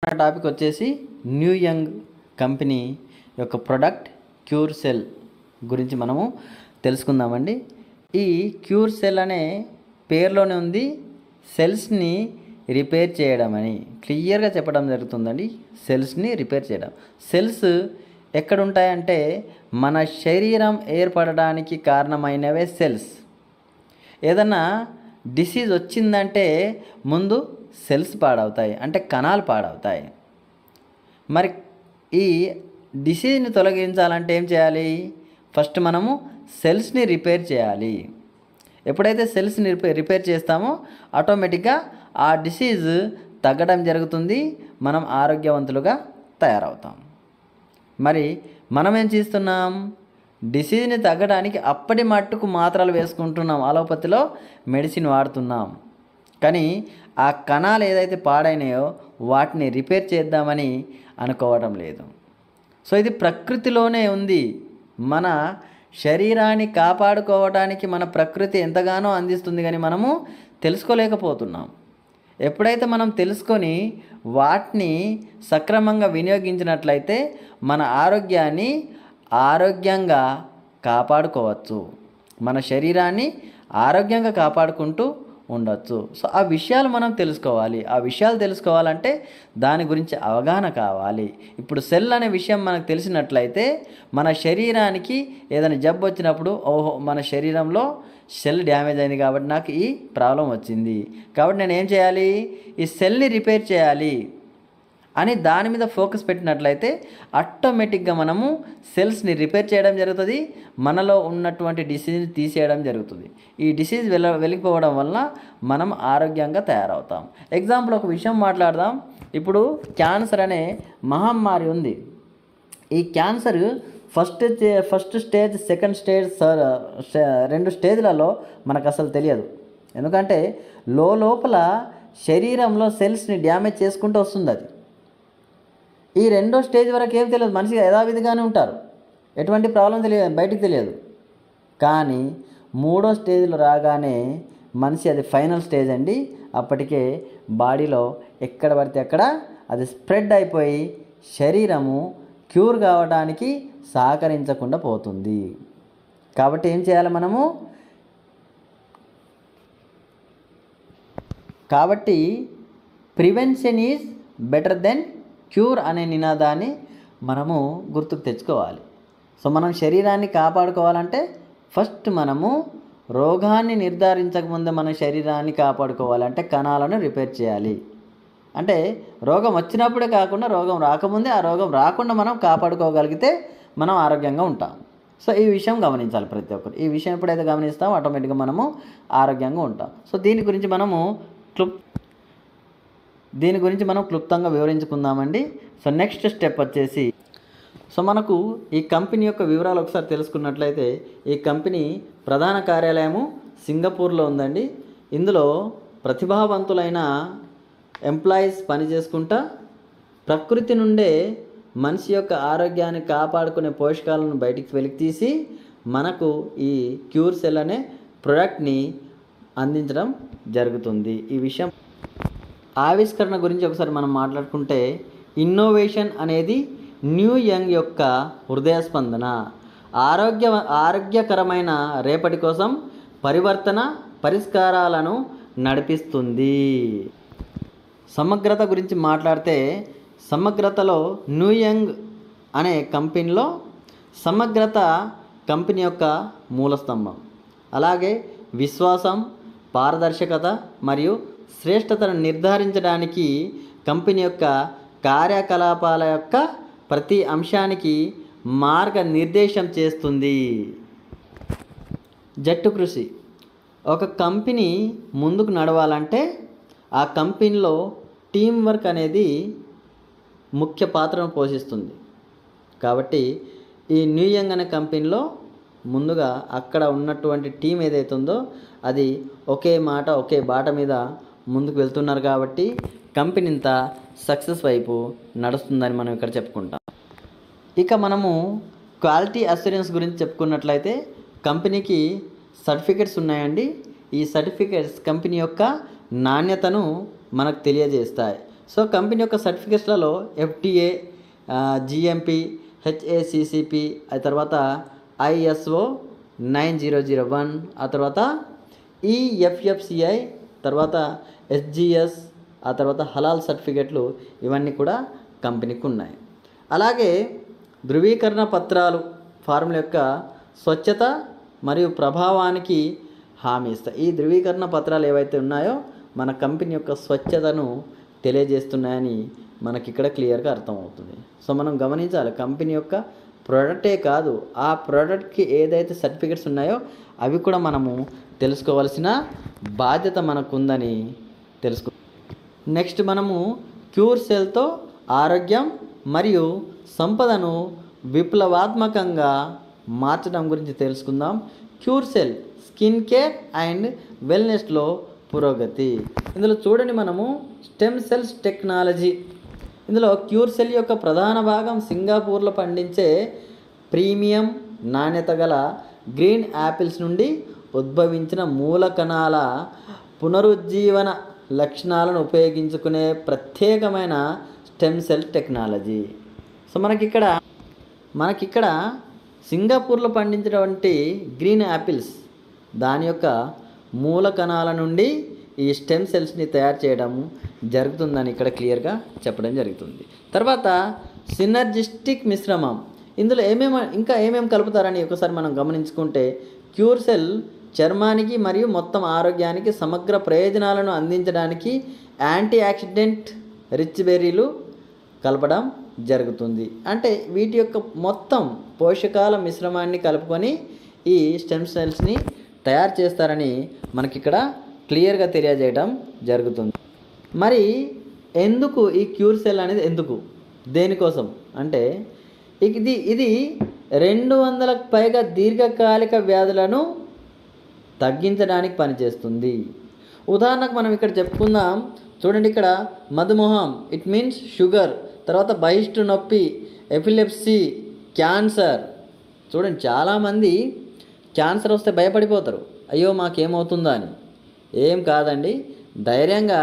మన టాపిక్ వచ్చేసి new young company యొక్క ప్రొడక్ట్ క్యూర్ సెల్ గురించి మనము తెలుసుకుందామండి. ఈ క్యూర్ సెల్ అనే పేరులోనే ఉంది సెల్స్ని రిపేర్ చేయడం అని క్లియర్గా చెప్పడం జరుగుతుందండి. సెల్స్ని రిపేర్ చేయడం. సెల్స్ ఎక్కడ ఉంటాయంటే మన శరీరం ఏర్పడడానికి కారణమైనవే సెల్స్. ఏదన్నా డిసీజ్ వచ్చిందంటే ముందు సెల్స్ పాడవుతాయి, అంటే కణాలు పాడవుతాయి. మరి ఈ డిసీజ్ని తొలగించాలంటే ఏం చేయాలి? ఫస్ట్ మనము సెల్స్ని రిపేర్ చేయాలి. ఎప్పుడైతే సెల్స్ని రిపేర్ చేస్తామో ఆటోమేటిక్గా ఆ డిసీజ్ తగ్గడం జరుగుతుంది, మనం ఆరోగ్యవంతులుగా తయారవుతాం. మరి మనం ఏం చేస్తున్నాం? డిసీజ్ని తగ్గడానికి అప్పటి మట్టుకు మాత్రలు వేసుకుంటున్నాం, అలోపతిలో మెడిసిన్ వాడుతున్నాం. కానీ ఆ కణాలు ఏదైతే పాడైనాయో వాటిని రిపేర్ చేద్దామని అనుకోవడం లేదు. సో ఇది ప్రకృతిలోనే ఉంది. మన శరీరాన్ని కాపాడుకోవడానికి మన ప్రకృతి ఎంతగానో అందిస్తుంది, కానీ మనము తెలుసుకోలేకపోతున్నాం. ఎప్పుడైతే మనం తెలుసుకొని వాటిని సక్రమంగా వినియోగించినట్లయితే మన ఆరోగ్యాన్ని ఆరోగ్యంగా కాపాడుకోవచ్చు, మన శరీరాన్ని ఆరోగ్యంగా కాపాడుకుంటూ ఉండొచ్చు. సో ఆ విషయాలు మనం తెలుసుకోవాలి. ఆ విషయాలు తెలుసుకోవాలంటే దాని గురించి అవగాహన కావాలి. ఇప్పుడు సెల్ అనే విషయం మనకు తెలిసినట్లయితే మన శరీరానికి ఏదైనా జబ్బు వచ్చినప్పుడు, ఓహో మన శరీరంలో సెల్ డ్యామేజ్ అయింది కాబట్టి నాకు ఈ ప్రాబ్లం వచ్చింది, కాబట్టి నేను ఏం చేయాలి? ఈ సెల్ని రిపేర్ చేయాలి అని దాని మీద ఫోకస్ పెట్టినట్లయితే ఆటోమేటిక్గా మనము సెల్స్ని రిపేర్ చేయడం జరుగుతుంది, మనలో ఉన్నటువంటి డిసీజ్ని తీసేయడం జరుగుతుంది. ఈ డిసీజ్ వెలిగిపోవడం వల్ల మనం ఆరోగ్యంగా తయారవుతాం. ఎగ్జాంపుల్ ఒక విషయం మాట్లాడదాం. ఇప్పుడు క్యాన్సర్ అనే మహమ్మారి ఉంది. ఈ cancer first stage, second stage, రెండు స్టేజ్లలో మనకు అసలు తెలియదు. ఎందుకంటే లోపల శరీరంలో సెల్స్ని డ్యామేజ్ చేసుకుంటూ వస్తుంది. అది ఈ రెండో స్టేజ్ వరకు ఏం తెలియదు, మనిషి యథావిధిగానే ఉంటారు, ఎటువంటి ప్రాబ్లం తెలియదు, బయటికి తెలియదు. కానీ మూడో స్టేజ్లో రాగానే మనిషి, అది ఫైనల్ స్టేజ్ అండి, అప్పటికే బాడీలో ఎక్కడ పడితే అక్కడ అది స్ప్రెడ్ అయిపోయి శరీరము క్యూర్ కావడానికి సహకరించకుండా పోతుంది. కాబట్టి ఏం చేయాలి మనము? కాబట్టి prevention is better than cure అనే నినాదాన్ని మనము గుర్తుకు తెచ్చుకోవాలి. సో మనం శరీరాన్ని కాపాడుకోవాలంటే ఫస్ట్ మనము రోగాన్ని నిర్ధారించకముందే మన శరీరాన్ని కాపాడుకోవాలంటే కణాలను రిపేర్ చేయాలి. అంటే రోగం వచ్చినప్పుడే కాకుండా రోగం రాకముందే, ఆ రోగం రాకుండా మనం కాపాడుకోగలిగితే మనం ఆరోగ్యంగా ఉంటాం. సో ఈ విషయం గమనించాలి ప్రతి ఒక్కరు. ఈ విషయం ఎప్పుడైతే గమనిస్తామో ఆటోమేటిక్గా మనము ఆరోగ్యంగా ఉంటాం. సో దీని గురించి మనం క్లుప్తంగా వివరించుకుందామండి. సో నెక్స్ట్ స్టెప్ వచ్చేసి, సో మనకు ఈ కంపెనీ యొక్క వివరాలు ఒకసారి తెలుసుకున్నట్లయితే, ఈ కంపెనీ ప్రధాన కార్యాలయము సింగపూర్లో ఉందండి. ఇందులో ప్రతిభావంతులైన ఎంప్లాయీస్ పనిచేసుకుంటా ప్రకృతి నుండే మనిషి యొక్క ఆరోగ్యాన్ని కాపాడుకునే పోషకాలను బయటికి వెలికితీసి మనకు ఈ క్యూర్ సెల్ అనే ప్రోడక్ట్ని అందించడం జరుగుతుంది. ఈ విషయం ఆవిష్కరణ గురించి ఒకసారి మనం మాట్లాడుకుంటే, ఇన్నోవేషన్ అనేది న్యూ యంగ్ యొక్క హృదయ స్పందన, ఆరోగ్యకరమైన రేపటి కోసం పరిష్కారాలను నడిపిస్తుంది. సమగ్రత గురించి మాట్లాడితే, సమగ్రతలో న్యూ యంగ్ అనే కంపెనీలో సమగ్రత కంపెనీ యొక్క మూలస్తంభం. అలాగే విశ్వాసం, పారదర్శకత మరియు శ్రేష్టతను నిర్ధారించడానికి కంపెనీ యొక్క కార్యకలాపాల యొక్క ప్రతి అంశానికి మార్గనిర్దేశం చేస్తుంది. జట్టు కృషి. ఒక కంపెనీ ముందుకు నడవాలంటే ఆ కంపెనీలో టీం వర్క్ అనేది ముఖ్య పాత్రను పోషిస్తుంది. కాబట్టి ఈ న్యూ యంగ్ అనే కంపెనీలో ముందుగా అక్కడ ఉన్నటువంటి టీం ఏదైతే ఉందో అది ఒకే మాట, ఒకే బాట మీద ముందుకు వెళ్తున్నారు. కాబట్టి కంపెనీ ఇంత సక్సెస్ వైపు నడుస్తుందని మనం ఇక్కడ చెప్పుకుంటాం. ఇక మనము క్వాలిటీ అష్యూరెన్స్ గురించి చెప్పుకున్నట్లయితే, కంపెనీకి సర్టిఫికెట్స్ ఉన్నాయండి. ఈ సర్టిఫికెట్స్ కంపెనీ యొక్క నాణ్యతను మనకు తెలియజేస్తాయి. సో కంపెనీ యొక్క సర్టిఫికేట్స్లలో ఎఫ్టీఏ, జిఎంపి, హెచ్ఏసిసిపి, ఆ తర్వాత ఐఎస్ఓ 9001, ఆ తర్వాత ఈఎఫ్ఎఫ్సిఐ, తర్వాత ఎస్జిఎస్, ఆ తర్వాత హలాల్ సర్టిఫికెట్లు, ఇవన్నీ కూడా కంపెనీకి ఉన్నాయి. అలాగే ధృవీకరణ పత్రాలు ఫార్ముల యొక్క స్వచ్ఛత మరియు ప్రభావానికి హామీ ఇస్తాయి. ఈ ధృవీకరణ పత్రాలు ఏవైతే ఉన్నాయో మన కంపెనీ యొక్క స్వచ్ఛతను తెలియజేస్తున్నాయని మనకి ఇక్కడ క్లియర్గా అర్థమవుతుంది. సో మనం గమనించాలి, కంపెనీ యొక్క ప్రోడక్టే కాదు, ఆ ప్రోడక్ట్కి ఏదైతే సర్టిఫికెట్స్ ఉన్నాయో అవి కూడా మనము తెలుసుకోవాల్సిన బాధ్యత మనకుందని తెలుసుకో. నెక్స్ట్ మనము క్యూర్ సెల్తో ఆరోగ్యం మరియు సంపదను విప్లవాత్మకంగా మార్చడం గురించి తెలుసుకుందాం. Cure cell skin care and వెల్నెస్లో పురోగతి. ఇందులో చూడండి, మనము స్టెమ్ సెల్స్ టెక్నాలజీ. ఇందులో క్యూర్ సెల్ యొక్క ప్రధాన భాగం సింగపూర్లో పండించే ప్రీమియం నాణ్యత గల గ్రీన్ యాపిల్స్ నుండి ఉద్భవించిన మూల కణాల పునరుజ్జీవన లక్షణాలను ఉపయోగించుకునే ప్రత్యేకమైన స్టెమ్ సెల్ టెక్నాలజీ. సో మనకిక్కడ సింగపూర్లో పండించినటువంటి గ్రీన్ యాపిల్స్ దాని యొక్క మూల కణాల నుండి ఈ స్టెమ్ సెల్స్ని తయారు చేయడం జరుగుతుందని ఇక్కడ క్లియర్గా చెప్పడం జరుగుతుంది. తర్వాత సినర్జిస్టిక్ మిశ్రమం. ఇందులో ఏమేమి కలుపుతారని ఒకసారి మనం గమనించుకుంటే, క్యూర్ సెల్ చర్మానికి మరియు మొత్తం ఆరోగ్యానికి సమగ్ర ప్రయోజనాలను అందించడానికి యాంటీ ఆక్సిడెంట్ రిచ్ బెర్రీలు కలపడం జరుగుతుంది. అంటే వీటి యొక్క మొత్తం పోషకాల మిశ్రమాన్ని కలుపుకొని ఈ స్టెమ్ సెల్స్ని తయారు చేస్తారని మనకిక్కడ క్లియర్గా తెలియజేయడం జరుగుతుంది. మరి ఎందుకు ఈ క్యూర్ సెల్ అనేది దేనికోసం అంటే ఇది 200లకు పైగా దీర్ఘకాలిక వ్యాధులను తగ్గించడానికి పనిచేస్తుంది. ఉదాహరణకు మనం ఇక్కడ చెప్పుకుందాం. చూడండి, ఇక్కడ మధుమేహం, ఇట్ మీన్స్ షుగర్, తర్వాత బహిష్టు నొప్పి, ఎపిలెప్సీ, క్యాన్సర్. చూడండి, చాలామంది క్యాన్సర్ వస్తే భయపడిపోతారు, అయ్యో మాకేమవుతుందా అని. ఏం కాదండి, ధైర్యంగా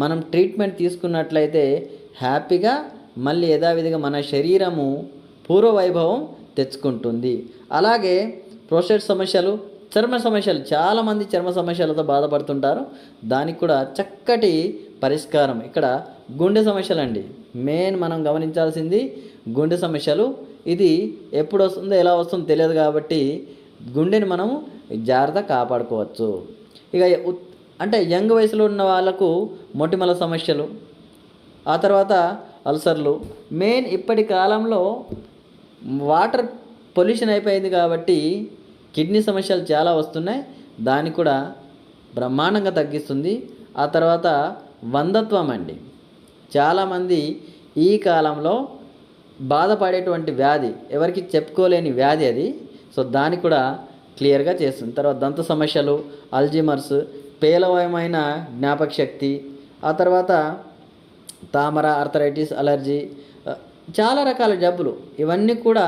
మనం ట్రీట్మెంట్ తీసుకున్నట్లయితే హ్యాపీగా మళ్ళీ యథావిధిగా మన శరీరము పూర్వ వైభవం తెచ్చుకుంటుంది. అలాగే ప్రోస్టేట్ సమస్యలు, చర్మ సమస్యలు, చాలామంది చర్మ సమస్యలతో బాధపడుతుంటారు. దానికి కూడా చక్కటి పరిష్కారం ఇక్కడ గుండె సమస్యలు అండి. మెయిన్ మనం గమనించాల్సింది గుండె సమస్యలు. ఇది ఎప్పుడు వస్తుందో ఎలా వస్తుందో తెలియదు కాబట్టి గుండెని మనము జాగ్రత్త కాపాడుకోవచ్చు. ఇక అంటే యంగ్ వయసులో ఉన్న వాళ్ళకు మొటిమల సమస్యలు, ఆ తర్వాత అల్సర్లు. మెయిన్ ఇప్పటి కాలంలో వాటర్ పొల్యూషన్ అయిపోయింది కాబట్టి కిడ్నీ సమస్యలు చాలా వస్తున్నాయి. దాన్ని కూడా బ్రహ్మాండంగా తగ్గిస్తుంది. ఆ తర్వాత వంధత్వం అండి. చాలామంది ఈ కాలంలో బాధపడేటువంటి వ్యాధి, ఎవరికి చెప్పుకోలేని వ్యాధి అది. సో దాన్ని కూడా క్లియర్గా చేస్తుంది. తర్వాత దంత సమస్యలు, అల్జీమర్స్, పేలవమైన జ్ఞాపక శక్తి, ఆ తర్వాత తామర, ఆర్థరైటిస్, అలర్జీ, చాలా రకాల జబ్బులు, ఇవన్నీ కూడా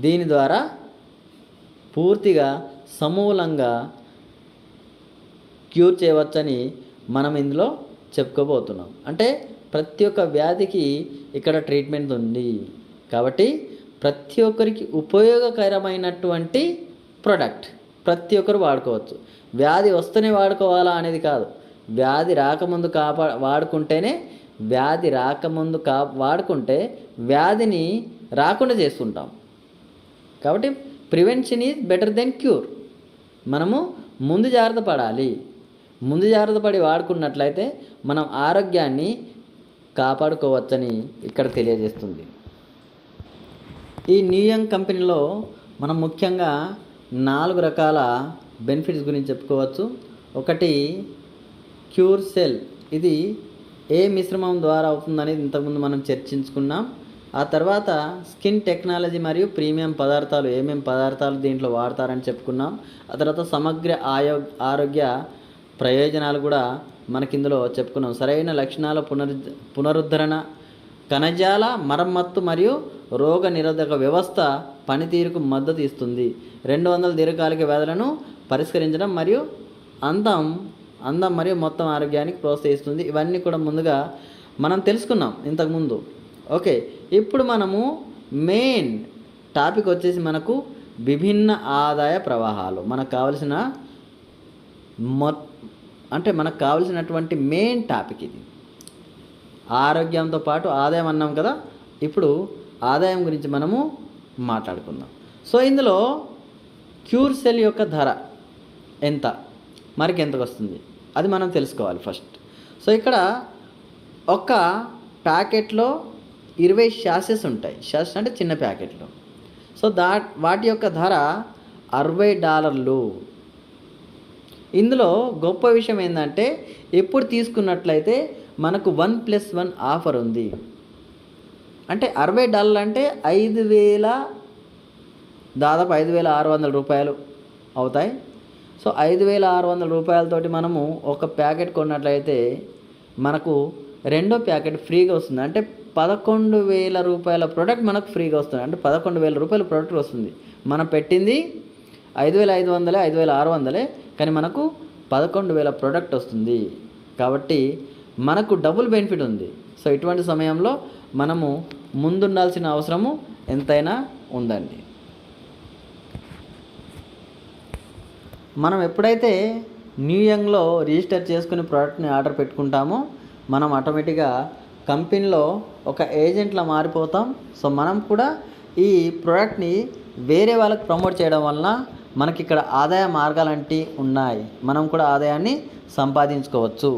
దీని ద్వారా పూర్తిగా సమూలంగా క్యూర్ చేయవచ్చని మనం ఇందులో చెప్పుకోబోతున్నాం. అంటే ప్రతి ఒక్క వ్యాధికి ఇక్కడ ట్రీట్మెంట్ ఉంది కాబట్టి ప్రతి ఒక్కరికి ఉపయోగకరమైనటువంటి ప్రోడక్ట్ ప్రతి ఒక్కరు వాడుకోవచ్చు. వ్యాధి వస్తేనే వాడుకోవాలా అనేది కాదు, వ్యాధి రాకముందు వాడుకుంటేనే, వ్యాధి రాకముందు వాడుకుంటే వ్యాధిని రాకుండా చేసుకుంటాం. కాబట్టి prevention is better than cure. మనము ముందు జాగ్రత్త పడాలి. ముందు జాగ్రత్త పడి వాడుకున్నట్లయితే మనం ఆరోగ్యాన్ని కాపాడుకోవచ్చని ఇక్కడ తెలియజేస్తుంది. ఈ న్యూయంగ్ కంపెనీలో మనం ముఖ్యంగా 4 రకాల బెనిఫిట్స్ గురించి చెప్పుకోవచ్చు. ఒకటి క్యూర్ సెల్, ఇది ఏ మిశ్రమం ద్వారా అవుతుందనేది ఇంతకుముందు మనం చర్చించుకున్నాం. ఆ తర్వాత స్కిన్ టెక్నాలజీ మరియు ప్రీమియం పదార్థాలు, ఏమేమి పదార్థాలు దీంట్లో వాడతారని చెప్పుకున్నాం. ఆ తర్వాత సమగ్ర ఆరోగ్య ప్రయోజనాలు కూడా మనకి ఇందులో చెప్పుకున్నాం. సరైన లక్షణాల పునరుద్ధరణ, కణజాల మరమ్మత్తు మరియు రోగ నిరోధక వ్యవస్థ పనితీరుకు మద్దతు ఇస్తుంది. 200 దీర్ఘకాలిక వ్యాధులను పరిష్కరించడం మరియు అందం మరియు మొత్తం ఆరోగ్యానికి ప్రోత్సహిస్తుంది. ఇవన్నీ కూడా ముందుగా మనం తెలుసుకున్నాం ఇంతకుముందు. ఓకే, ఇప్పుడు మనము మెయిన్ టాపిక్ వచ్చేసి మనకు విభిన్న ఆదాయ ప్రవాహాలు. మనకు కావలసిన అంటే మనకు కావలసినటువంటి మెయిన్ టాపిక్ ఇది. ఆరోగ్యంతో పాటు ఆదాయం అన్నాం కదా, ఇప్పుడు ఆదాయం గురించి మనము మాట్లాడుకుందాం. సో ఇందులో క్యూర్ సెల్ యొక్క ధర ఎంత, మరికి ఎంతకు వస్తుంది అది మనం తెలుసుకోవాలి ఫస్ట్. సో ఇక్కడ ఒక ప్యాకెట్లో 20 శాసెస్ ఉంటాయి. శాసెస్ అంటే చిన్న ప్యాకెట్లు. సో వాటి యొక్క ధర $60. ఇందులో గొప్ప విషయం ఏంటంటే ఎప్పుడు తీసుకున్నట్లయితే మనకు 1+1 ఆఫర్ ఉంది. అంటే $60 అంటే 5,000, దాదాపు 5,600 రూపాయలు అవుతాయి. సో 5,600 రూపాయలతోటి మనము ఒక ప్యాకెట్ కొన్నట్లయితే మనకు రెండో ప్యాకెట్ ఫ్రీగా వస్తుంది. అంటే 11,000 రూపాయల ప్రోడక్ట్ మనకు ఫ్రీగా వస్తుంది. అంటే 11,000 రూపాయల ప్రోడక్ట్ వస్తుంది. మనం పెట్టింది 5,500, 5,600, కానీ మనకు 11,000 ప్రోడక్ట్ వస్తుంది. కాబట్టి మనకు డబుల్ బెనిఫిట్ ఉంది. సో ఇటువంటి సమయంలో మనము ముందుండాల్సిన అవసరము ఎంతైనా ఉందండి. మనం ఎప్పుడైతే న్యూ యంగ్లో రిజిస్టర్ చేసుకుని ప్రోడక్ట్ని ఆర్డర్ పెట్టుకుంటామో మనం ఆటోమేటిక్గా కంపెనీలో ఒక ఏజెంట్లా మారిపోతాం. సో మనం కూడా ఈ ప్రోడక్ట్ని వేరే వాళ్ళకి ప్రమోట్ చేయడం వలన మనకి ఇక్కడ ఆదాయ మార్గాలంటి ఉన్నాయి. మనం కూడా ఆదాయాన్ని సంపాదించుకోవచ్చు.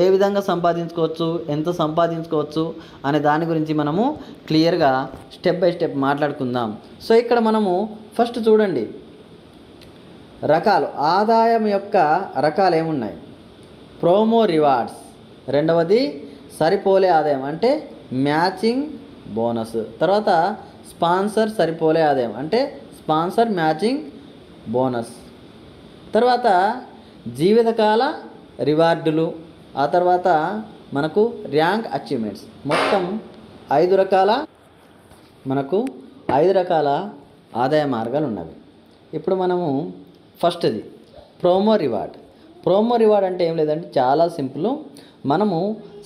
ఏ విధంగా సంపాదించుకోవచ్చు, ఎంత సంపాదించుకోవచ్చు అనే దాని గురించి మనము క్లియర్గా స్టెప్ బై స్టెప్ మాట్లాడుకుందాం. సో ఇక్కడ మనము ఫస్ట్ చూడండి రకాలు, ఆదాయం యొక్క రకాలు ఏమున్నాయి. ప్రోమో రివార్డ్స్, రెండవది సరిపోలే ఆదాయం అంటే మ్యాచింగ్ బోనస్, తర్వాత స్పాన్సర్ సరిపోలే ఆదాయం అంటే స్పాన్సర్ మ్యాచింగ్ బోనస్, తర్వాత జీవితకాల రివార్డులు, ఆ తర్వాత మనకు ర్యాంక్ అచీవ్మెంట్స్. మొత్తం 5 రకాల మనకు 5 రకాల ఆదాయ మార్గాలు ఉన్నవి. ఇప్పుడు మనము ఫస్ట్ది ప్రోమో రివార్డ్. ప్రోమో రివార్డ్ అంటే ఏం లేదంటే చాలా సింపుల్. మనము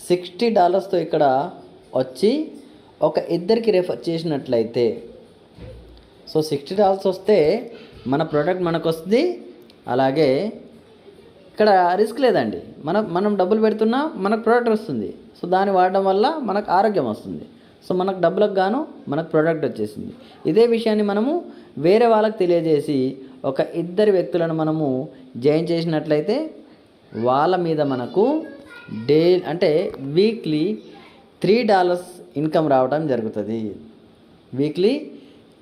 $60తో ఇక్కడ వచ్చి ఒక ఇద్దరికి రెఫర్ చేసినట్లయితే, సో $60 వస్తే మన ప్రోడక్ట్ మనకు వస్తుంది. అలాగే ఇక్కడ రిస్క్ లేదండి. మనం డబ్బులు పెడుతున్నా మనకు ప్రోడక్ట్ వస్తుంది. సో దాన్ని వాడడం వల్ల మనకు ఆరోగ్యం వస్తుంది. సో మనకు డబ్బులకు గాను మనకు ప్రోడక్ట్ వచ్చేసింది. ఇదే విషయాన్ని మనము వేరే వాళ్ళకి తెలియజేసి ఒక ఇద్దరు వ్యక్తులను మనము జాయిన్ చేసినట్లయితే వాళ్ళ మీద మనకు అంటే వీక్లీ $3 ఇన్కమ్ రావడం జరుగుతుంది. వీక్లీ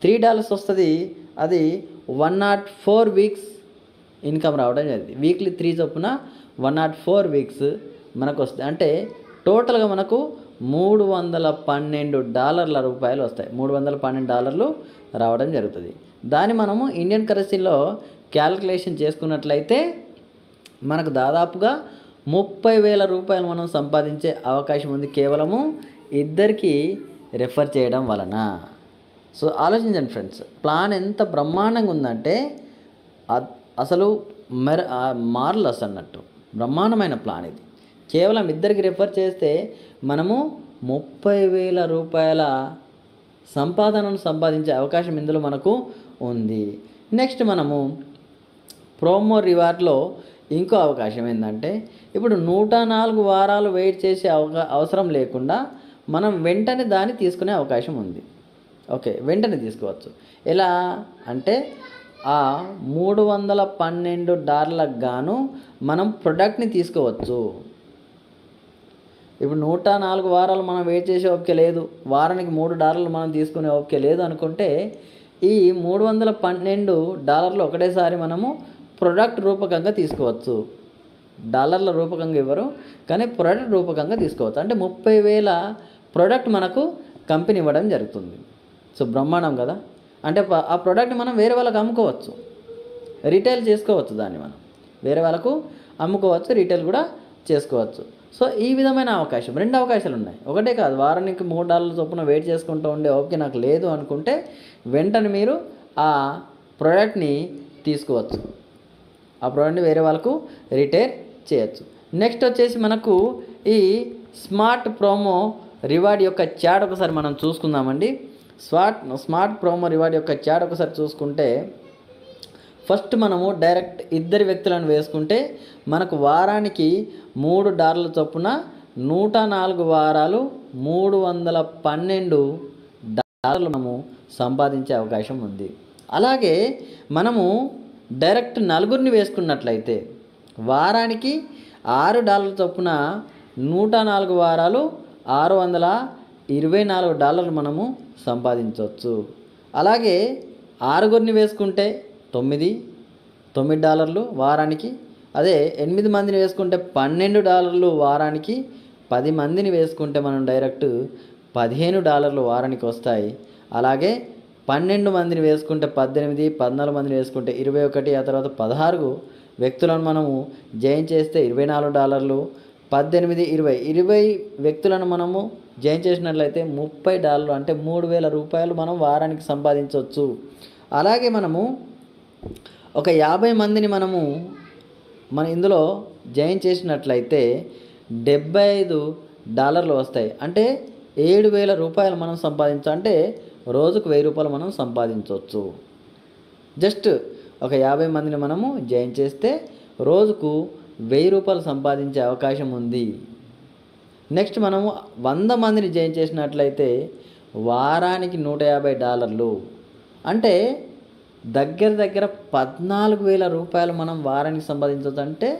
$3 వస్తుంది. అది 104 వీక్స్ ఇన్కమ్ రావడం జరిగింది. వీక్లీ 3 చొప్పున 104 వీక్స్ మనకు వస్తాయి. అంటే టోటల్గా మనకు $312 వస్తాయి. $312 రావడం జరుగుతుంది. దాన్ని మనము ఇండియన్ కరెన్సీలో క్యాల్కులేషన్ చేసుకున్నట్లయితే మనకు దాదాపుగా 30,000 రూపాయలు మనం సంపాదించే అవకాశం ఉంది కేవలము ఇద్దరికి రెఫర్ చేయడం వలన. సో ఆలోచించండి ఫ్రెండ్స్, ప్లాన్ ఎంత బ్రహ్మాండంగా ఉందంటే అసలు మార్లస్ అన్నట్టు బ్రహ్మాండమైన ప్లాన్ ఇది. కేవలం ఇద్దరికి రెఫర్ చేస్తే మనము 30,000 రూపాయల సంపాదనను సంపాదించే అవకాశం ఇందులో మనకు ఉంది. నెక్స్ట్ మనము ప్రోమో రివార్డ్లో ఇంకో అవకాశం ఏంటంటే ఇప్పుడు 104 వారాలు వెయిట్ చేసే అవసరం లేకుండా మనం వెంటనే దాన్ని తీసుకునే అవకాశం ఉంది. ఓకే, వెంటనే తీసుకోవచ్చు. ఎలా అంటే ఆ $312 గాను మనం ప్రొడక్ట్ని తీసుకోవచ్చు. ఇప్పుడు 104 వారాలు మనం వెయిట్ చేసే ఓపిక లేదు, వారానికి $3 మనం తీసుకునే ఓపిక లేదు అనుకుంటే ఈ $312 ఒకటేసారి మనము ప్రొడక్ట్ రూపకంగా తీసుకోవచ్చు. డాలర్ల రూపకంగా ఇవ్వరు, కానీ ప్రొడక్ట్ రూపకంగా తీసుకోవచ్చు. అంటే 30,000 ప్రొడక్ట్ మనకు కంపెనీ ఇవ్వడం జరుగుతుంది. సో బ్రహ్మాండం కదా. అంటే ఆ ప్రోడక్ట్ని మనం వేరే వాళ్ళకి అమ్ముకోవచ్చు, రీటైల్ చేసుకోవచ్చు. దాన్ని మనం వేరే వాళ్ళకు అమ్ముకోవచ్చు, రీటైల్ కూడా చేసుకోవచ్చు. సో ఈ విధమైన అవకాశం, 2 అవకాశాలు ఉన్నాయి. ఒకటే కాదు, వారానికి $3 చొప్పున వెయిట్ చేసుకుంటూ ఉండే ఓకే నాకు లేదు అనుకుంటే వెంటనే మీరు ఆ ప్రోడక్ట్ని తీసుకోవచ్చు, ఆ ప్రోడక్ట్ని వేరే వాళ్ళకు రిటైల్ చేయొచ్చు. నెక్స్ట్ వచ్చేసి మనకు ఈ స్మార్ట్ ప్రోమో రివార్డ్ యొక్క చాట్ ఒకసారి మనం చూసుకుందామండి. స్మార్ట్ ప్రోమో రివార్డ్ యొక్క చాట్ ఒకసారి చూసుకుంటే ఫస్ట్ మనము డైరెక్ట్ ఇద్దరు వ్యక్తులను వేసుకుంటే మనకు వారానికి $3 చొప్పున 104 వారాలు $312 మనము సంపాదించే అవకాశం ఉంది. అలాగే మనము డైరెక్ట్ నలుగురిని వేసుకున్నట్లయితే వారానికి $6 చొప్పున 104 వారాలు $624 మనము సంపాదించవచ్చు. అలాగే ఆరుగురిని వేసుకుంటే $9 వారానికి, అదే 8 మందిని వేసుకుంటే $12 వారానికి, 10 మందిని వేసుకుంటే మనం డైరెక్ట్ $15 వారానికి వస్తాయి. అలాగే 12 మందిని వేసుకుంటే 18, 14 మందిని వేసుకుంటే 21, ఆ తర్వాత 16 వ్యక్తులను మనము జాయిన్ చేస్తే $24, 18, 20 వ్యక్తులను మనము జాయిన్ చేసినట్లయితే $30 అంటే $3000 మనం వారానికి సంపాదించవచ్చు. అలాగే మనము ఒక 50 మందిని మనము ఇందులో జాయిన్ చేసినట్లయితే $75 వస్తాయి. అంటే $7000 మనం సంపాదించవచ్చు. అంటే రోజుకు $1000 మనం సంపాదించవచ్చు. జస్ట్ ఒక 50 మందిని మనము జాయిన్ చేస్తే రోజుకు $1000 సంపాదించే అవకాశం ఉంది. నెక్స్ట్ మనము 100 మందిని జాయిన్ చేసినట్లయితే వారానికి $150, అంటే దగ్గర $14,000 మనం వారానికి సంపాదించవచ్చు. అంటే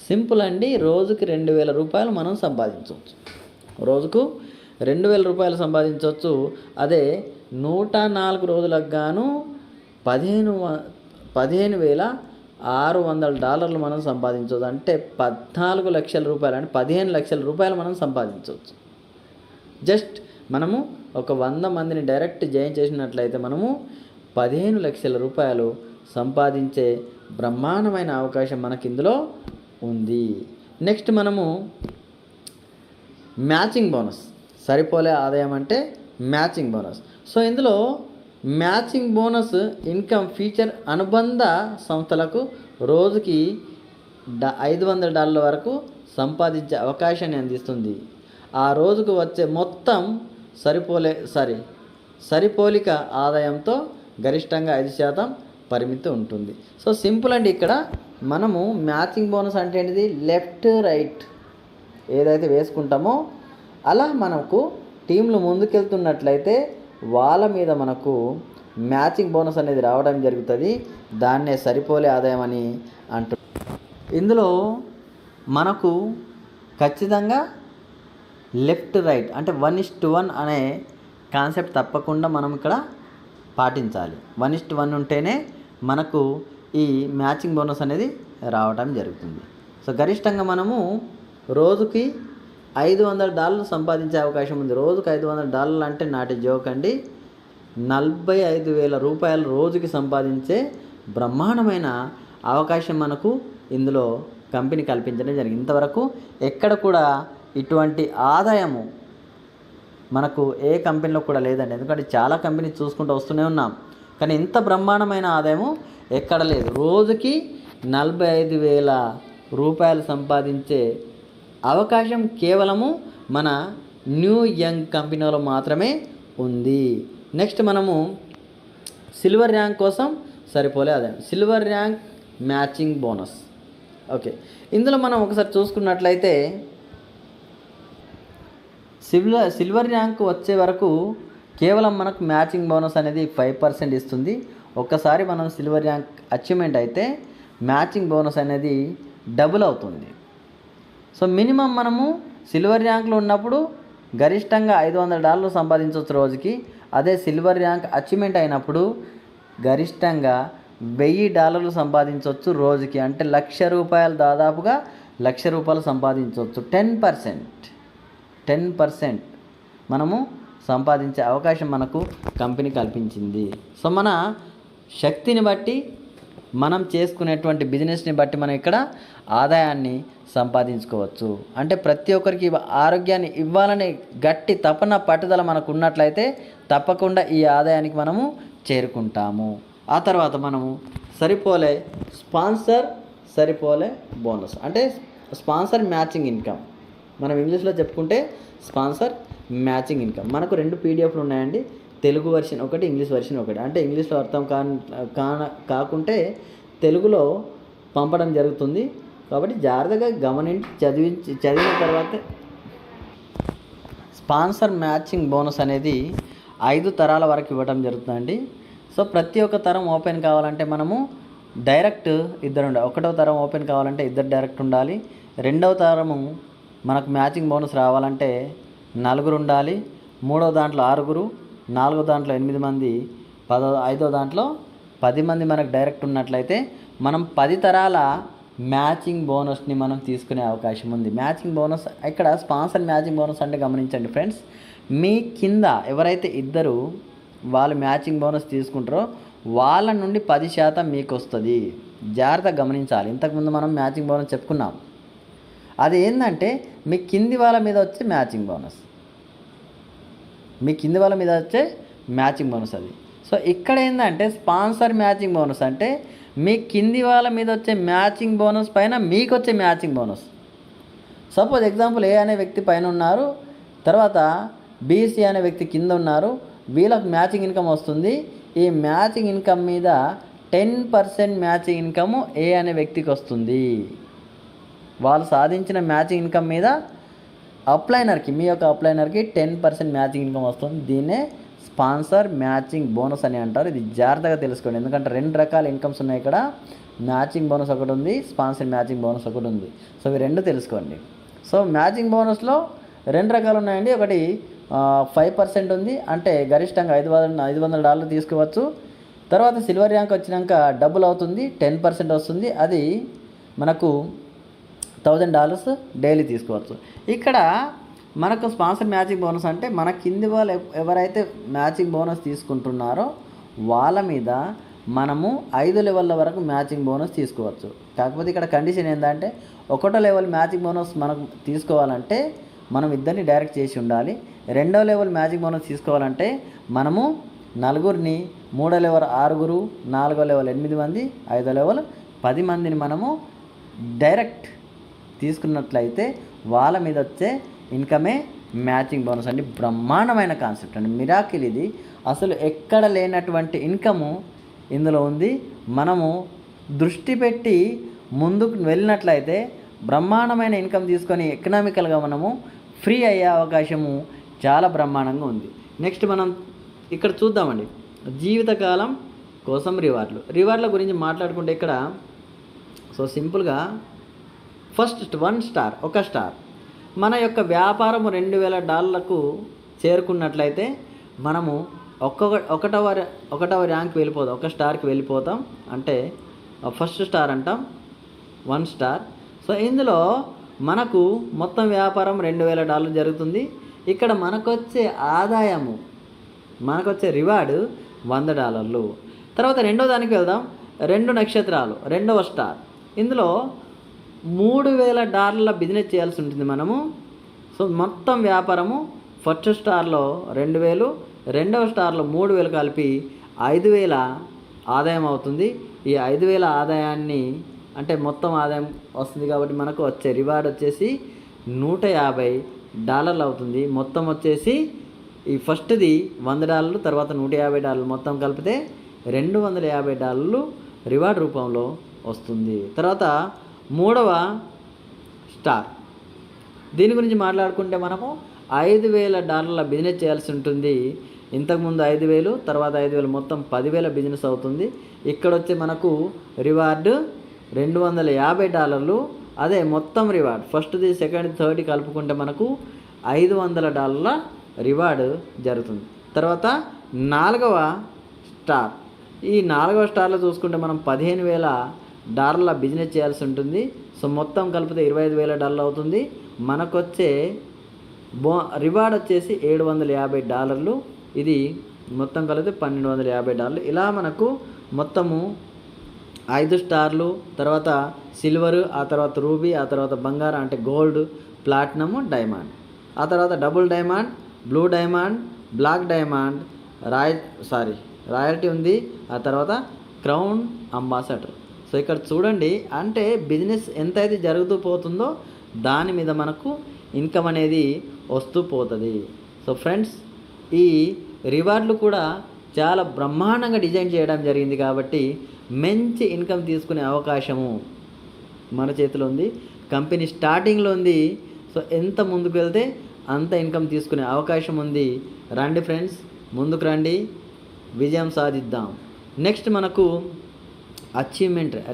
సింపుల్ అండి, రోజుకి $2,000 మనం సంపాదించవచ్చు. రోజుకు $2,000 సంపాదించవచ్చు. అదే 104 రోజులకు గాను $15,600 మనం సంపాదించవచ్చు. అంటే $14 లక్షల, అంటే $15 లక్షల మనం సంపాదించవచ్చు. జస్ట్ మనము ఒక 100 మందిని డైరెక్ట్ జాయిన్ చేసినట్లయితే మనము $15 లక్షల సంపాదించే బ్రహ్మాండమైన అవకాశం మనకి ఇందులో ఉంది. నెక్స్ట్ మనము మ్యాచింగ్ బోనస్, సరిపోలే ఆదాయం అంటే మ్యాచింగ్ బోనస్. సో ఇందులో మ్యాచింగ్ బోనస్ ఇన్కమ్ ఫీచర్ అనుబంధ సంస్థలకు రోజుకి $500 వరకు సంపాదించే అవకాశాన్ని అందిస్తుంది. ఆ రోజుకు వచ్చే మొత్తం సరిపోలిక ఆదాయంతో గరిష్టంగా 5% పరిమితి ఉంటుంది. సో సింపుల్ అండి. ఇక్కడ మనము మ్యాచింగ్ బోనస్ అంటే ఏంటిది, లెఫ్ట్ రైట్ ఏదైతే వేసుకుంటామో అలా మనకు టీంలు ముందుకెళ్తున్నట్లయితే వాళ్ళ మీద మనకు మ్యాచింగ్ బోనస్ అనేది రావడం జరుగుతుంది. దాన్నే సరిపోలే ఆదాయం అని అంటారు. ఇందులో మనకు ఖచ్చితంగా లెఫ్ట్ రైట్ అంటే 1:1 అనే కాన్సెప్ట్ తప్పకుండా మనం ఇక్కడ పాటించాలి. 1:1 ఉంటేనే మనకు ఈ మ్యాచింగ్ బోనస్ అనేది రావడం జరుగుతుంది. సో గరిష్టంగా మనము రోజుకి $500 సంపాదించే అవకాశం ఉంది. రోజుకి $500 అంటే నాటి జోక్ అండి. $45,000 రోజుకి సంపాదించే బ్రహ్మాండమైన అవకాశం మనకు ఇందులో కంపెనీ కల్పించడం జరిగింది. ఇంతవరకు ఎక్కడ కూడా ఇటువంటి ఆదాయము మనకు ఏ కంపెనీలో కూడా లేదండి. ఎందుకంటే చాలా కంపెనీ చూసుకుంటూ వస్తూనే ఉన్నాం, కానీ ఇంత బ్రహ్మాండమైన ఆదాయము ఎక్కడ లేదు. రోజుకి $45,000 సంపాదించే అవకాశం కేవలము మన న్యూ యంగ్ కంపెనీలో మాత్రమే ఉంది. నెక్స్ట్ మనము సిల్వర్ ర్యాంక్ కోసం సరిపోలే ఆదాయం, silver rank matching bonus. Okay, ఇందులో మనం ఒకసారి చూసుకున్నట్లయితే సిల్వర్ ర్యాంక్ వచ్చే వరకు కేవలం మనకు మ్యాచింగ్ బోనస్ అనేది 5% ఇస్తుంది. ఒక్కసారి మనం సిల్వర్ ర్యాంక్ అచీవ్మెంట్ అయితే మ్యాచింగ్ బోనస్ అనేది డబుల్ అవుతుంది. సో మినిమం మనము సిల్వర్ ర్యాంక్లో ఉన్నప్పుడు గరిష్టంగా $500 సంపాదించవచ్చు రోజుకి. అదే సిల్వర్ ర్యాంక్ అచీవ్మెంట్ అయినప్పుడు గరిష్టంగా $1,000 సంపాదించవచ్చు రోజుకి. అంటే ₹1,00,000, దాదాపుగా ₹1,00,000 సంపాదించవచ్చు. 10% మనము సంపాదించే అవకాశం మనకు కంపెనీ కల్పించింది. సో మన శక్తిని బట్టి, మనం చేసుకునేటువంటి బిజినెస్ని బట్టి మనం ఇక్కడ ఆదాయాన్ని సంపాదించుకోవచ్చు. అంటే ప్రతి ఒక్కరికి ఆరోగ్యాన్ని ఇవ్వాలనే గట్టి తపన, పట్టుదల మనకు ఉన్నట్లయితే తప్పకుండా ఈ ఆదాయానికి మనము చేరుకుంటాము. ఆ తర్వాత మనము సరిపోలే బోనస్ అంటే స్పాన్సర్ మ్యాచింగ్ ఇన్కమ్. మనం ఇంగ్లీష్లో చెప్పుకుంటే స్పాన్సర్ మ్యాచింగ్ ఇన్కమ్. మనకు 2 పీడిఎఫ్లు ఉన్నాయండి, తెలుగు వెర్షన్ ఒకటి, ఇంగ్లీష్ వెర్షన్ ఒకటి. అంటే ఇంగ్లీష్లో అర్థం కాకుంటే తెలుగులో పంపడం జరుగుతుంది. కాబట్టి జాగ్రత్తగా గమనించి చదివిన తర్వాత స్పాన్సర్ మ్యాచింగ్ బోనస్ అనేది 5 తరాల వరకు ఇవ్వడం జరుగుతుందండి. సో ప్రతి ఒక్క తరం ఓపెన్ కావాలంటే మనము డైరెక్ట్ ఇద్దరు ఉండాలి. 1వ తరం ఓపెన్ కావాలంటే ఇద్దరు డైరెక్ట్ ఉండాలి. 2వ తరము మనకు మ్యాచింగ్ బోనస్ రావాలంటే 4 ఉండాలి. 3వ దాంట్లో 6, 4వ దాంట్లో 8 మంది, 5వ దాంట్లో 10 మంది మనకు డైరెక్ట్ ఉన్నట్లయితే మనం 10 తరాల మ్యాచింగ్ బోనస్ని మనం తీసుకునే అవకాశం ఉంది. మ్యాచింగ్ బోనస్ ఇక్కడ స్పాన్సర్ మ్యాచింగ్ బోనస్ అంటే గమనించండి ఫ్రెండ్స్, మీ కింద ఎవరైతే ఇద్దరు వాళ్ళు మ్యాచింగ్ బోనస్ తీసుకుంటారో వాళ్ళ నుండి 10% మీకు వస్తుంది. జాగ్రత్తగా గమనించాలి. ఇంతకుముందు మనం మ్యాచింగ్ బోనస్ చెప్పుకున్నాం. అది ఏంటంటే మీ కింది వాళ్ళ మీద వచ్చే మ్యాచింగ్ బోనస్, మీ కింది వాళ్ళ మీద వచ్చే మ్యాచింగ్ బోనస్ అది. సో ఇక్కడ ఏంటంటే స్పాన్సర్ మ్యాచింగ్ బోనస్ అంటే మీ కింది వాళ్ళ మీద వచ్చే మ్యాచింగ్ బోనస్ పైన మీకు వచ్చే మ్యాచింగ్ బోనస్. సపోజ్ ఎగ్జాంపుల్ ఏ అనే వ్యక్తి పైన ఉన్నారు, తర్వాత బీసీ అనే వ్యక్తి కింద ఉన్నారు. వీళ్ళకి మ్యాచింగ్ ఇన్కమ్ వస్తుంది. ఈ మ్యాచింగ్ ఇన్కమ్ మీద 10% మ్యాచింగ్ ఇన్కమ్ ఏ అనే వ్యక్తికి వస్తుంది. వాళ్ళు సాధించిన మ్యాచింగ్ ఇన్కమ్ మీద అప్లైనర్కి, మీ యొక్క అప్లైనర్కి 10% మ్యాచింగ్ ఇన్కమ్ వస్తుంది. దీన్నే స్పాన్సర్ మ్యాచింగ్ బోనస్ అని అంటారు. ఇది జాగ్రత్తగా తెలుసుకోండి, ఎందుకంటే 2 రకాల ఇన్కమ్స్ ఉన్నాయి ఇక్కడ. మ్యాచింగ్ బోనస్ ఒకటి ఉంది, స్పాన్సర్ మ్యాచింగ్ బోనస్ ఒకటి ఉంది. సో ఇవి 2 తెలుసుకోండి. సో మ్యాచింగ్ బోనస్లో 2 రకాలు ఉన్నాయండి. ఒకటి 5% ఉంది, అంటే గరిష్టంగా $500 తీసుకోవచ్చు. తర్వాత సిల్వర్ ర్యాంక్ వచ్చినాక డబుల్ అవుతుంది, 10% వస్తుంది. అది మనకు $1000 డైలీ తీసుకోవచ్చు. ఇక్కడ మనకు స్పాన్సర్ మ్యాచింగ్ బోనస్ అంటే మన కింది వాళ్ళు ఎవరైతే మ్యాచింగ్ బోనస్ తీసుకుంటున్నారో వాళ్ళ మీద మనము 5 లెవెల్ల వరకు మ్యాచింగ్ బోనస్ తీసుకోవచ్చు. కాకపోతే ఇక్కడ కండిషన్ ఏంటంటే 1వ లెవెల్ మ్యాచింగ్ బోనస్ మనకు తీసుకోవాలంటే మనం ఇద్దరిని డైరెక్ట్ చేసి ఉండాలి. 2వ లెవెల్ మ్యాచింగ్ బోనస్ తీసుకోవాలంటే మనము 4ని, 3వ లెవెల్ 6, 4వ లెవెల్ 8 మంది, 5వ లెవెల్ 10 మందిని మనము డైరెక్ట్ తీసుకున్నట్లయితే వాళ్ళ మీద వచ్చే ఇన్కమే మ్యాచింగ్ బోనస్ అండి. బ్రహ్మాండమైన కాన్సెప్ట్ అండి, మిరాకిల్ ఇది. అసలు ఎక్కడ లేనటువంటి ఇన్కము ఇందులో ఉంది. మనము దృష్టి పెట్టి ముందుకు వెళ్ళినట్లయితే బ్రహ్మాండమైన ఇన్కమ్ తీసుకొని ఎకనామికల్గా మనము ఫ్రీ అయ్యే అవకాశము చాలా బ్రహ్మాండంగా ఉంది. నెక్స్ట్ మనం ఇక్కడ చూద్దామండి, జీవితకాలం కోసం రివార్డుల గురించి మాట్లాడుకుంటే ఇక్కడ సో సింపుల్గా ఫస్ట్ 1 స్టార్, 1 స్టార్ మన యొక్క వ్యాపారం $2000కు చేరుకున్నట్లయితే మనము ఒకటవ ర్యాంక్ వెళ్ళిపోతాం, 1 స్టార్కి వెళ్ళిపోతాం. అంటే ఫస్ట్ స్టార్ అంటాం, 1 స్టార్. సో ఇందులో మనకు మొత్తం వ్యాపారం $2000 జరుగుతుంది. ఇక్కడ మనకొచ్చే ఆదాయము, మనకొచ్చే రివార్డు $100. తర్వాత 2వ దానికి వెళ్దాం, 2 నక్షత్రాలు, 2వ స్టార్. ఇందులో $3000 బిజినెస్ చేయాల్సి ఉంటుంది మనము. సో మొత్తం వ్యాపారము ఫస్ట్ స్టార్లో 2000, 2వ స్టార్లో 3000 కలిపి 5000 ఆదాయం అవుతుంది. ఈ 5000 ఆదాయాన్ని అంటే మొత్తం ఆదాయం వస్తుంది కాబట్టి మనకు వచ్చే రివార్డ్ వచ్చేసి $150 అవుతుంది. మొత్తం వచ్చేసి ఈ ఫస్ట్ది $100, తర్వాత $150, మొత్తం కలిపితే $250 రివార్డ్ రూపంలో వస్తుంది. తర్వాత 3వ స్టార్, దీని గురించి మాట్లాడుకుంటే మనము $5000 బిజినెస్ చేయాల్సి ఉంటుంది. ఇంతకుముందు 5000, తర్వాత 5000, మొత్తం 10,000 బిజినెస్ అవుతుంది. ఇక్కడ వచ్చే మనకు రివార్డు $250. అదే మొత్తం రివార్డ్ ఫస్ట్ది, సెకండ్, థర్డ్ కలుపుకుంటే మనకు $500 రివార్డు జరుగుతుంది. తర్వాత 4వ స్టార్, ఈ 4వ స్టార్లో చూసుకుంటే మనం $15,000 బిజినెస్ చేయాల్సి ఉంటుంది. సో మొత్తం కలిపితే $25,000 అవుతుంది. మనకొచ్చే రివార్డ్ వచ్చేసి $750. ఇది మొత్తం కలిపితే $1250. ఇలా మనకు మొత్తము 5 స్టార్లు, తర్వాత సిల్వరు, ఆ తర్వాత రూబీ, ఆ తర్వాత బంగారం అంటే గోల్డ్, ప్లాటినము, డైమండ్, ఆ తర్వాత double diamond, blue diamond, black diamond, royalty ఉంది, ఆ తర్వాత క్రౌన్ అంబాసడర్. సో ఇక్కడ చూడండి, అంటే బిజినెస్ ఎంతైతే జరుగుతూ పోతుందో దాని మీద మనకు ఇన్కమ్ అనేది వస్తూ పోతుంది. సో ఫ్రెండ్స్, ఈ రివార్డులు కూడా చాలా బ్రహ్మాండంగా డిజైన్ చేయడం జరిగింది కాబట్టి మంచి ఇన్కమ్ తీసుకునే అవకాశము మన చేతిలో ఉంది. కంపెనీ స్టార్టింగ్లో ఉంది. సో ఎంత ముందుకు వెళ్తే అంత ఇన్కమ్ తీసుకునే అవకాశం ఉంది. రండి ఫ్రెండ్స్, ముందుకు రండి, విజయం సాధిద్దాం. నెక్స్ట్ మనకు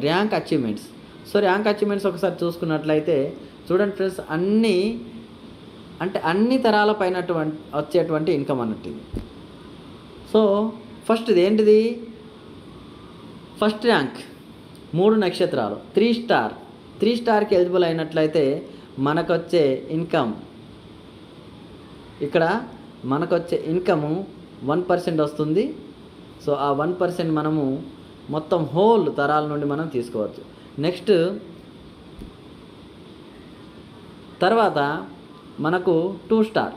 rank achievements. So rank achievements ఒకసారి చూసుకున్నట్లయితే చూడండి ఫ్రెండ్స్, అన్ని తరాల పైన వచ్చేటువంటి ఇన్కమ్ అన్నట్టు ఇది. సో ఫస్ట్ ఇది ఏంటిది? ఫస్ట్ ర్యాంక్ 3 నక్షత్రాలు 3 స్టార్. 3 స్టార్కి ఎలిజిబుల్ అయినట్లయితే మనకొచ్చే ఇన్కమ్, ఇక్కడ మనకొచ్చే ఇన్కము 1% వస్తుంది. సో ఆ 1% మనము మొత్తం హోల్ తరాల నుండి మనం తీసుకోవచ్చు. నెక్స్ట్ తర్వాత మనకు 2 స్టార్,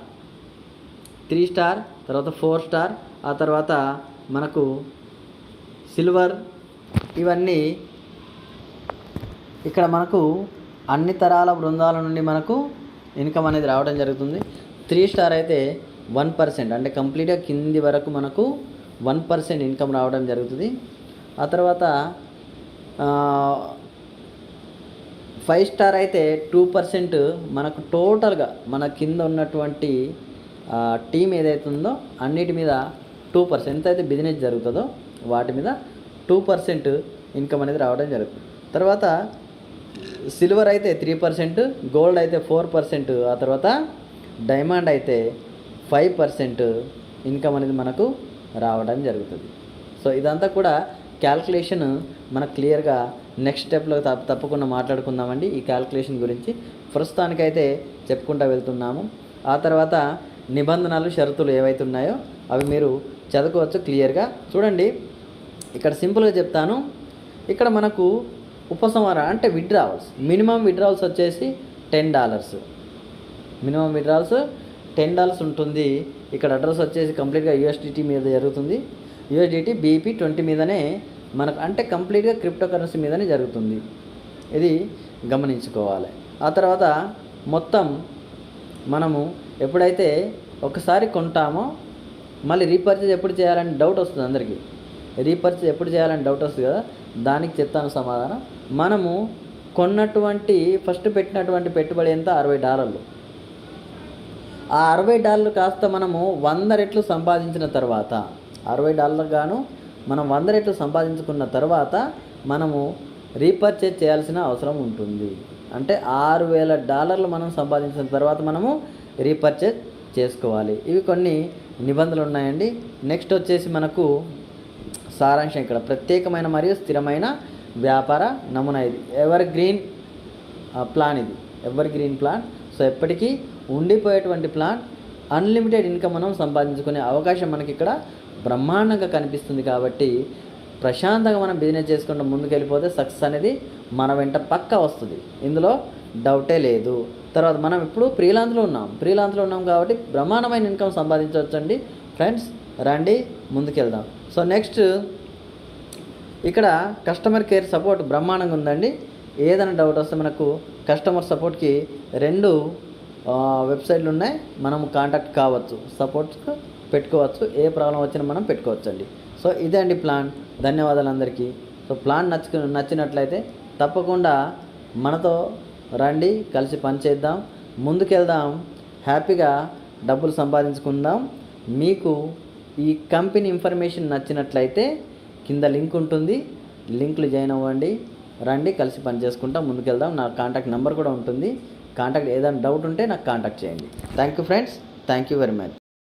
3 స్టార్, తర్వాత 4 స్టార్, ఆ తర్వాత మనకు సిల్వర్. ఇవన్నీ ఇక్కడ మనకు అన్ని తరాల బృందాల నుండి మనకు ఇన్కమ్ అనేది రావడం జరుగుతుంది. 3 స్టార్ అయితే 1%, అంటే కంప్లీట్గా కింది వరకు మనకు 1% ఇన్కమ్ రావడం జరుగుతుంది. ఆ తర్వాత 5 స్టార్ అయితే 2% మనకు టోటల్గా మన కింద ఉన్నటువంటి టీం ఏదైతే ఉందో అన్నిటి మీద 2%, ఎంతైతే బిజినెస్ జరుగుతుందో వాటి మీద 2% ఇన్కమ్ అనేది రావడం జరుగుతుంది. తర్వాత సిల్వర్ అయితే 3%, గోల్డ్ అయితే 4%, ఆ తర్వాత డైమండ్ అయితే 5% ఇన్కమ్ అనేది మనకు రావడం జరుగుతుంది. సో ఇదంతా కూడా క్యాల్కులేషన్ మనకు క్లియర్గా నెక్స్ట్ స్టెప్లో తప్పకుండా మాట్లాడుకుందామండి. ఈ క్యాల్కులేషన్ గురించి ప్రస్తుతానికైతే చెప్పుకుంటూ వెళ్తున్నాము. ఆ తర్వాత నిబంధనలు, షరతులు ఏవైతే ఉన్నాయో అవి మీరు చదువుకోవచ్చు క్లియర్గా. చూడండి, ఇక్కడ సింపుల్గా చెప్తాను. ఇక్కడ మనకు ఉపసంహారం అంటే విత్డ్రావల్స్, మినిమం విత్డ్రావల్స్ వచ్చేసి $10. మినిమం విత్డ్రావల్స్ $10 ఉంటుంది. ఇక్కడ అడ్రస్ వచ్చేసి కంప్లీట్గా USDT మీద జరుగుతుంది. USDT BP20 మీదనే మనకు, అంటే కంప్లీట్గా క్రిప్టో కరెన్సీ మీదనే జరుగుతుంది. ఇది గమనించుకోవాలి. ఆ తర్వాత మొత్తం మనము ఎప్పుడైతే ఒకసారి కొంటామో మళ్ళీ రీపర్చేజ్ ఎప్పుడు చేయాలని డౌట్ వస్తుంది అందరికీ. రీపర్చేజ్ ఎప్పుడు చేయాలని డౌట్ వస్తుంది కదా, దానికి చెప్తాను సమాధానం. మనము ఫస్ట్ పెట్టినటువంటి పెట్టుబడి ఎంత? $60. ఆ $60 కాస్త మనము 100 రెట్లు సంపాదించిన తర్వాత, $60 గాను మనం 100 రెట్లు సంపాదించుకున్న తర్వాత మనము రీపర్చేజ్ చేయాల్సిన అవసరం ఉంటుంది. అంటే $6,000 మనం సంపాదించిన తర్వాత మనము రీపర్చేజ్ చేసుకోవాలి. ఇవి కొన్ని నిబంధనలు ఉన్నాయండి. నెక్స్ట్ వచ్చేసి మనకు సారాంశం, ఇక్కడ ప్రత్యేకమైన మరియు స్థిరమైన వ్యాపార నమూనా. ఇది ఎవర్ గ్రీన్ ప్లాన్. ఇది ఎవర్ గ్రీన్ ప్లాన్. సో ఎప్పటికీ ఉండిపోయేటువంటి ప్లాన్. అన్లిమిటెడ్ ఇన్కమ్ మనం సంపాదించుకునే అవకాశం మనకి ఇక్కడ బ్రహ్మాండంగా కనిపిస్తుంది. కాబట్టి ప్రశాంతంగా మనం బిజినెస్ చేసుకుంటూ ముందుకు వెళ్ళిపోతే సక్సెస్ అనేది మన వెంట పక్కా వస్తుంది, ఇందులో డౌటే లేదు. తర్వాత మనం ఇప్పుడు ఫ్రీలాన్స్లో ఉన్నాం కాబట్టి బ్రహ్మాండమైన ఇన్కమ్ సంపాదించవచ్చండి. ఫ్రెండ్స్ రండి, ముందుకెళ్దాం. సో నెక్స్ట్ ఇక్కడ కస్టమర్ కేర్ సపోర్ట్ బ్రహ్మాండంగా ఉందండి. ఏదైనా డౌట్ వస్తే మనకు కస్టమర్ సపోర్ట్కి 2 వెబ్సైట్లు ఉన్నాయి. మనం కాంటాక్ట్ కావచ్చు, సపోర్ట్ పెట్టుకోవచ్చు. ఏ ప్రాబ్లం వచ్చినా మనం పెట్టుకోవచ్చు అండి. సో ఇదే అండి ప్లాన్. ధన్యవాదాలు అందరికీ. సో ప్లాన్ నచ్చినట్లయితే తప్పకుండా మనతో రండి, కలిసి పనిచేద్దాం, ముందుకెళ్దాం, హ్యాపీగా డబ్బులు సంపాదించుకుందాం. మీకు ఈ కంపెనీ ఇన్ఫర్మేషన్ నచ్చినట్లయితే కింద లింక్ ఉంటుంది, లింక్లు జాయిన్ అవ్వండి. రండి, కలిసి పని చేసుకుంటాం, ముందుకెళ్దాం. నా కాంటాక్ట్ నెంబర్ కూడా ఉంటుంది. ఏదైనా డౌట్ ఉంటే నాకు కాంటాక్ట్ చేయండి. Thank you friends, thank you very much.